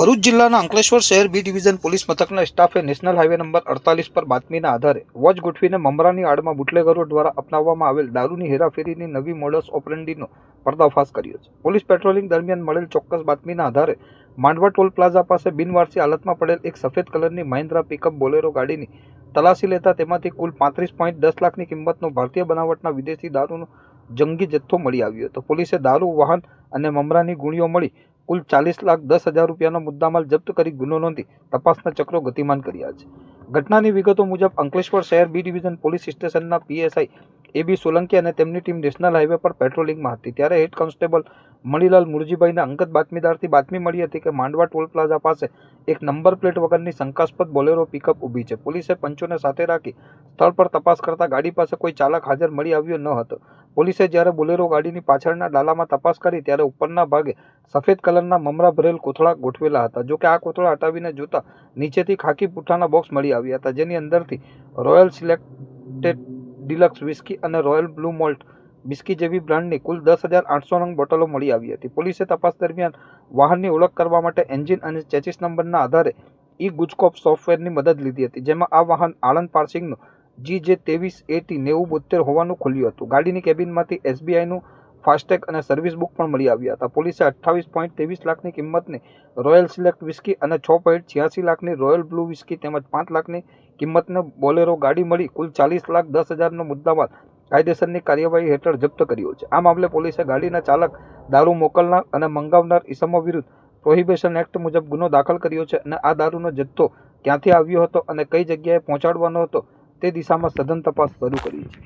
ભરૂચ જિલ્લાના અંકલેશ્વર શહેર B division police મથકના સ્ટાફે નેશનલ હાઈવે નંબર 48 પર બાતમીના આધારે વોચ ગોઠવીને મમરાની આડમાં બુટલેગરો દ્વારા અપનાવવામાં આવેલ દારૂની હેરાફેરીની નવી મોડસ ઓપરેન્ડીનો પર્દાફાશ કર્યો છે। પોલીસ પેટ્રોલિંગ દરમિયાન મળેલ ચોક્કસ બાતમીના આધારે માંડવા ટોલ પ્લાઝા પાસે બિનવારસી હાલતમાં પડેલ એક સફેદ કલરની મહિન્દ્રા પિકઅપ બોલેરો ગાડીની તલાશી લેતા તેમાંથી કુલ 35.10 લાખની કિંમતનો ભારતીય બનાવટના વિદેશી દારૂનો જંગી જથ્થો મળી આવ્યો હતો। પોલીસે દારૂ, વાહન અને મમરાની ગુણીઓ મળી કુલ 40,10,000 રૂપિયાનો મુદ્દામાલ જપ્ત કરી ગુનો નોંધી તપાસના ચક્રો ગતિમાન કર્યા છે। ઘટનાની વિગતો મુજબ અંકલેશ્વર શહેર બી ડિવિઝન પોલીસ સ્ટેશનના પીએસઆઈ એબી સોલંકી અને તેમની ટીમ નેશનલ હાઈવે પર પેટ્રોલિંગમાં હતી ત્યારે હેડ કોન્સ્ટેબલ મણિલાલ મુરજીભાઈને અંગત બાતમીદારથી બાતમી મળી હતી કે માંડવા ટોલ પ્લાઝા પાસે એક નંબર પ્લેટ વગરની શંકાસ્પદ બોલેરો પિકઅપ ઊભી છે। પોલીસે પંચોને સાથે રાખી સ્થળ પર તપાસ કરતા ગાડી પાસે કોઈ ચાલક હાજર મળી આવ્યો ન હતો। પોલીસે જ્યારે બોલેરો ગાડીની પાછળના ડાલામાં તપાસ કરી ત્યારે ઉપરના ભાગે સફેદ કલરના મમરા ભરેલ કોથળા ગોઠવેલા હતા। જો કે આ કોથળા હટાવીને જોતા નીચેથી ખાકી પૂઠાના બોક્સ મળી આવ્યા હતા, જેની અંદરથી રોયલ સિલેક્ટેડ ડિલક્સ વિસ્કી અને રોયલ બ્લુ મોલ્ટ વિસ્કી જેવી બ્રાન્ડની કુલ 10,800 નંગ બોટલો મળી આવી હતી। પોલીસે તપાસ દરમિયાન વાહનની ઓળખ કરવા માટે એન્જિન અને ચેસિસ નંબરના આધારે ગુજકોપ સોફ્ટવેરની મદદ લીધી હતી, જેમાં આ વાહન આણંદ પાર્સિંગનું GJ23AT9072 હોવાનું ખુલ્યું હતું। ગાડીની કેબિનમાંથી SBIનું ફાસ્ટેગ અને સર્વિસ બુક પણ મળી આવ્યા હતા। પોલીસે 28.23 લાખની કિંમતની રોયલ સિલેક્ટ વિસ્કી અને 6.86 લાખની રોયલ બ્લુ વિસ્કી તેમજ 5 લાખની કિંમતનો બોલેરો ગાડી મળી કુલ 40,10,000નો મુદ્દામાલ કાયદેસરની કાર્યવાહી હેઠળ જપ્ત કર્યો છે। આ મામલે પોલીસે ગાડીના ચાલક, દારૂ મોકલનાર અને મંગાવનાર ઇસમો વિરુદ્ધ પ્રોહિબિશન એક્ટ મુજબ ગુનો દાખલ કર્યો છે અને આ દારૂનો જથ્થો ક્યાંથી આવ્યો હતો અને કઈ જગ્યાએ પહોંચાડવાનો હતો તે દિશામાં સઘન તપાસ શરૂ કરી છે।